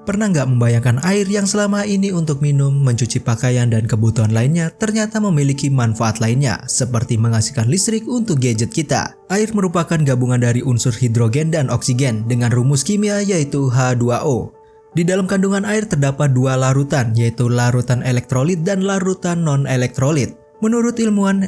Pernah nggak membayangkan air yang selama ini untuk minum, mencuci pakaian, dan kebutuhan lainnya ternyata memiliki manfaat lainnya, seperti menghasilkan listrik untuk gadget kita? Air merupakan gabungan dari unsur hidrogen dan oksigen dengan rumus kimia yaitu H2O. Di dalam kandungan air terdapat dua larutan, yaitu larutan elektrolit dan larutan non-elektrolit. Menurut ilmuwan,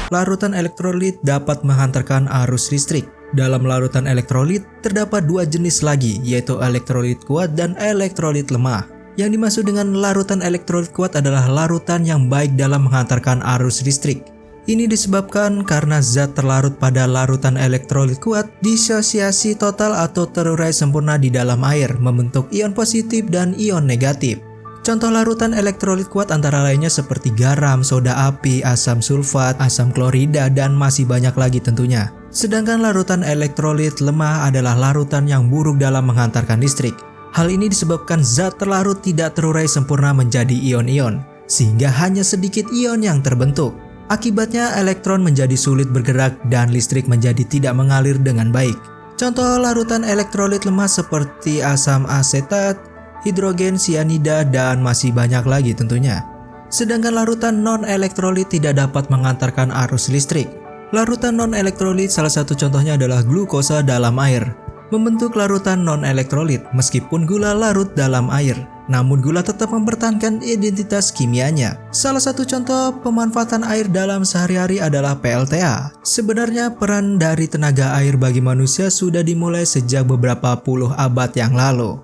larutan elektrolit dapat menghantarkan arus listrik. Dalam larutan elektrolit, terdapat dua jenis lagi, yaitu elektrolit kuat dan elektrolit lemah. Yang dimaksud dengan larutan elektrolit kuat adalah larutan yang baik dalam menghantarkan arus listrik. Ini disebabkan karena zat terlarut pada larutan elektrolit kuat disosiasi total atau terurai sempurna di dalam air, membentuk ion positif dan ion negatif. Contoh larutan elektrolit kuat antara lainnya seperti garam, soda api, asam sulfat, asam klorida, dan masih banyak lagi tentunya. Sedangkan larutan elektrolit lemah adalah larutan yang buruk dalam menghantarkan listrik. Hal ini disebabkan zat terlarut tidak terurai sempurna menjadi ion-ion, sehingga hanya sedikit ion yang terbentuk. Akibatnya elektron menjadi sulit bergerak dan listrik menjadi tidak mengalir dengan baik. Contoh larutan elektrolit lemah seperti asam asetat, hidrogen sianida, dan masih banyak lagi tentunya. Sedangkan larutan non-elektrolit tidak dapat mengantarkan arus listrik. Larutan non-elektrolit salah satu contohnya adalah glukosa dalam air. Membentuk larutan non-elektrolit meskipun gula larut dalam air, namun gula tetap mempertahankan identitas kimianya. Salah satu contoh pemanfaatan air dalam sehari-hari adalah PLTA. Sebenarnya peran dari tenaga air bagi manusia sudah dimulai sejak beberapa puluh abad yang lalu.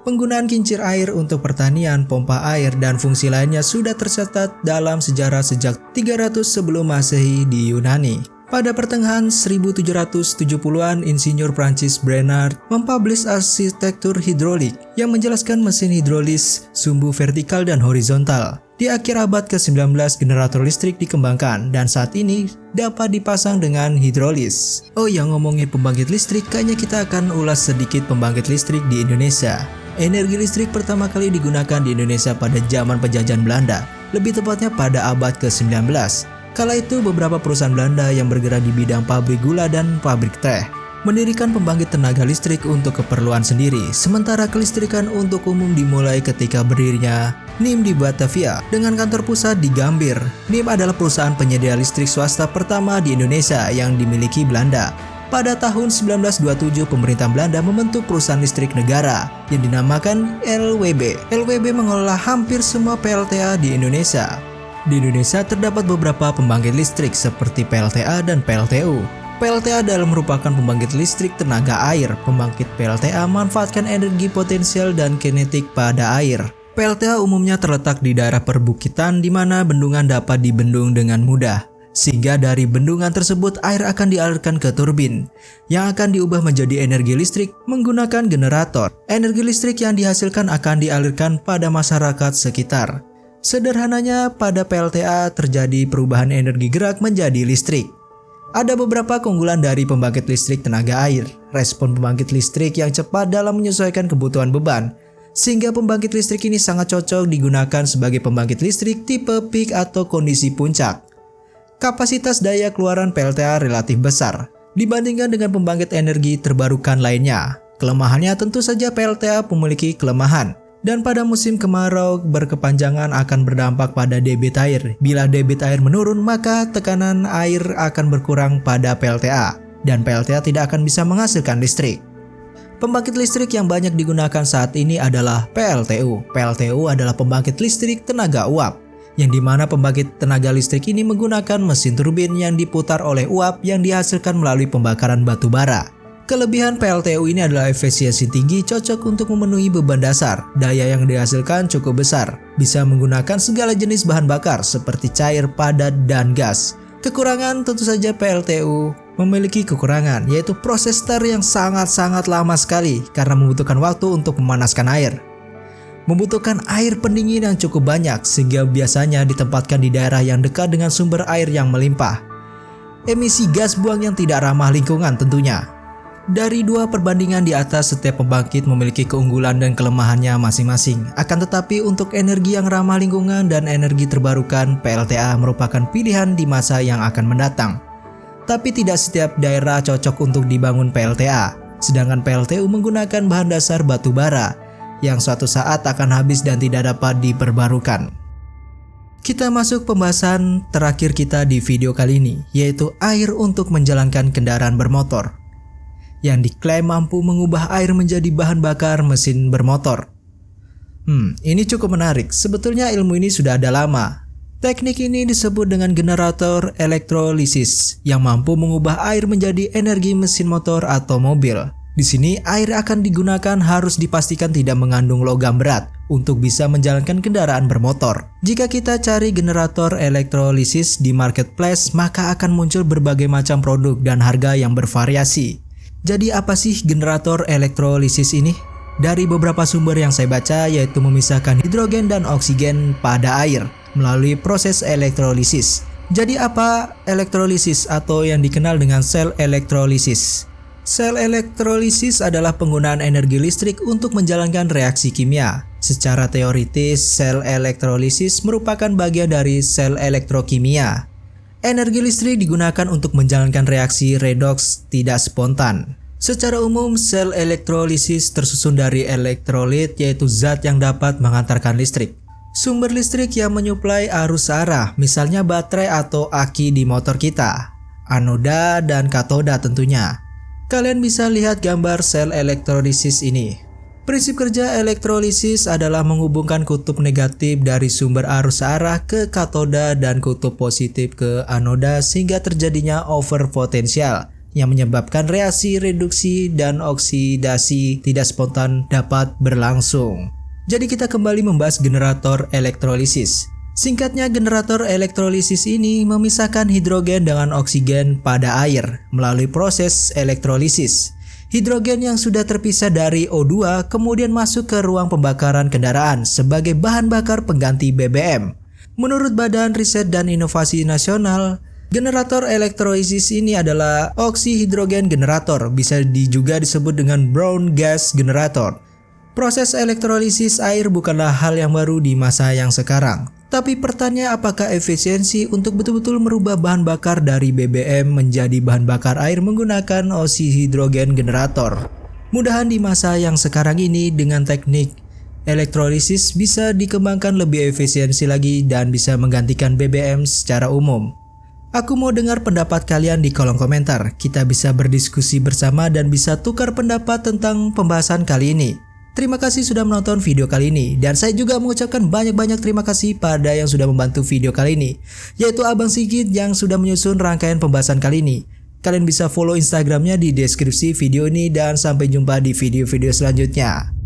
Penggunaan kincir air untuk pertanian, pompa air, dan fungsi lainnya sudah tercatat dalam sejarah sejak 300 sebelum Masehi di Yunani. Pada pertengahan 1770-an, insinyur Prancis Bernard mempublish arsitektur hidrolik yang menjelaskan mesin hidrolis, sumbu vertikal dan horizontal. Di akhir abad ke-19, generator listrik dikembangkan dan saat ini dapat dipasang dengan hidrolis. Oh ya, ngomongin pembangkit listrik, kayaknya kita akan ulas sedikit pembangkit listrik di Indonesia. Energi listrik pertama kali digunakan di Indonesia pada zaman penjajahan Belanda, lebih tepatnya pada abad ke-19. Kala itu beberapa perusahaan Belanda yang bergerak di bidang pabrik gula dan pabrik teh mendirikan pembangkit tenaga listrik untuk keperluan sendiri, sementara kelistrikan untuk umum dimulai ketika berdirinya NIM di Batavia dengan kantor pusat di Gambir. NIM adalah perusahaan penyedia listrik swasta pertama di Indonesia yang dimiliki Belanda. Pada tahun 1927, pemerintah Belanda membentuk perusahaan listrik negara yang dinamakan LWB. LWB mengelola hampir semua PLTA di Indonesia. Di Indonesia terdapat beberapa pembangkit listrik seperti PLTA dan PLTU. PLTA adalah merupakan pembangkit listrik tenaga air. Pembangkit PLTA memanfaatkan energi potensial dan kinetik pada air. PLTA umumnya terletak di daerah perbukitan di mana bendungan dapat dibendung dengan mudah. Sehingga dari bendungan tersebut air akan dialirkan ke turbin yang akan diubah menjadi energi listrik menggunakan generator. Energi listrik yang dihasilkan akan dialirkan pada masyarakat sekitar. Sederhananya, pada PLTA terjadi perubahan energi gerak menjadi listrik. Ada beberapa keunggulan dari pembangkit listrik tenaga air. Respon pembangkit listrik yang cepat dalam menyesuaikan kebutuhan beban, sehingga pembangkit listrik ini sangat cocok digunakan sebagai pembangkit listrik tipe peak atau kondisi puncak. Kapasitas daya keluaran PLTA relatif besar dibandingkan dengan pembangkit energi terbarukan lainnya. Kelemahannya tentu saja PLTA memiliki kelemahan, dan pada musim kemarau berkepanjangan akan berdampak pada debit air. Bila debit air menurun, maka tekanan air akan berkurang pada PLTA, dan PLTA tidak akan bisa menghasilkan listrik. Pembangkit listrik yang banyak digunakan saat ini adalah PLTU. PLTU adalah pembangkit listrik tenaga uap, yang dimana pembangkit tenaga listrik ini menggunakan mesin turbin yang diputar oleh uap yang dihasilkan melalui pembakaran batu bara. Kelebihan PLTU ini adalah efisiensi tinggi, cocok untuk memenuhi beban dasar. Daya yang dihasilkan cukup besar, bisa menggunakan segala jenis bahan bakar seperti cair, padat, dan gas. Kekurangan tentu saja PLTU memiliki kekurangan, yaitu proses stir yang sangat-sangat lama sekali karena membutuhkan waktu untuk memanaskan air. Membutuhkan air pendingin yang cukup banyak sehingga biasanya ditempatkan di daerah yang dekat dengan sumber air yang melimpah. Emisi gas buang yang tidak ramah lingkungan tentunya. Dari dua perbandingan di atas, setiap pembangkit memiliki keunggulan dan kelemahannya masing-masing. Akan tetapi untuk energi yang ramah lingkungan dan energi terbarukan, PLTA merupakan pilihan di masa yang akan mendatang. Tapi tidak setiap daerah cocok untuk dibangun PLTA. Sedangkan PLTU menggunakan bahan dasar batu bara yang suatu saat akan habis dan tidak dapat diperbarukan. Kita masuk pembahasan terakhir kita di video kali ini, yaitu air untuk menjalankan kendaraan bermotor, yang diklaim mampu mengubah air menjadi bahan bakar mesin bermotor. Ini cukup menarik. Sebetulnya ilmu ini sudah ada lama. Teknik ini disebut dengan generator elektrolisis yang mampu mengubah air menjadi energi mesin motor atau mobil. Di sini air akan digunakan harus dipastikan tidak mengandung logam berat untuk bisa menjalankan kendaraan bermotor. Jika kita cari generator elektrolisis di marketplace, maka akan muncul berbagai macam produk dan harga yang bervariasi. Jadi apa sih generator elektrolisis ini? Dari beberapa sumber yang saya baca, yaitu memisahkan hidrogen dan oksigen pada air melalui proses elektrolisis. Jadi apa elektrolisis atau yang dikenal dengan sel elektrolisis? Sel elektrolisis adalah penggunaan energi listrik untuk menjalankan reaksi kimia. Secara teoritis, sel elektrolisis merupakan bagian dari sel elektrokimia. Energi listrik digunakan untuk menjalankan reaksi redoks tidak spontan. Secara umum, sel elektrolisis tersusun dari elektrolit, yaitu zat yang dapat mengantarkan listrik. Sumber listrik yang menyuplai arus arah, misalnya baterai atau aki di motor kita, anoda dan katoda tentunya. Kalian bisa lihat gambar sel elektrolisis ini. Prinsip kerja elektrolisis adalah menghubungkan kutub negatif dari sumber arus arah ke katoda dan kutub positif ke anoda sehingga terjadinya overpotensial yang menyebabkan reaksi reduksi dan oksidasi tidak spontan dapat berlangsung. Jadi kita kembali membahas generator elektrolisis. Singkatnya, generator elektrolisis ini memisahkan hidrogen dengan oksigen pada air melalui proses elektrolisis. Hidrogen yang sudah terpisah dari O2 kemudian masuk ke ruang pembakaran kendaraan sebagai bahan bakar pengganti BBM. Menurut Badan Riset dan Inovasi Nasional, generator elektrolisis ini adalah oksihidrogen generator, bisa juga disebut dengan brown gas generator. Proses elektrolisis air bukanlah hal yang baru di masa yang sekarang. Tapi pertanyaan, apakah efisiensi untuk betul-betul merubah bahan bakar dari BBM menjadi bahan bakar air menggunakan oksihidrogen generator? Mudahan di masa yang sekarang ini dengan teknik elektrolisis bisa dikembangkan lebih efisiensi lagi dan bisa menggantikan BBM secara umum. Aku mau dengar pendapat kalian di kolom komentar. Kita bisa berdiskusi bersama dan bisa tukar pendapat tentang pembahasan kali ini. Terima kasih sudah menonton video kali ini, dan saya juga mengucapkan banyak-banyak terima kasih pada yang sudah membantu video kali ini, yaitu Abang Sigit yang sudah menyusun rangkaian pembahasan kali ini. Kalian bisa follow Instagramnya di deskripsi video ini, dan sampai jumpa di video-video selanjutnya.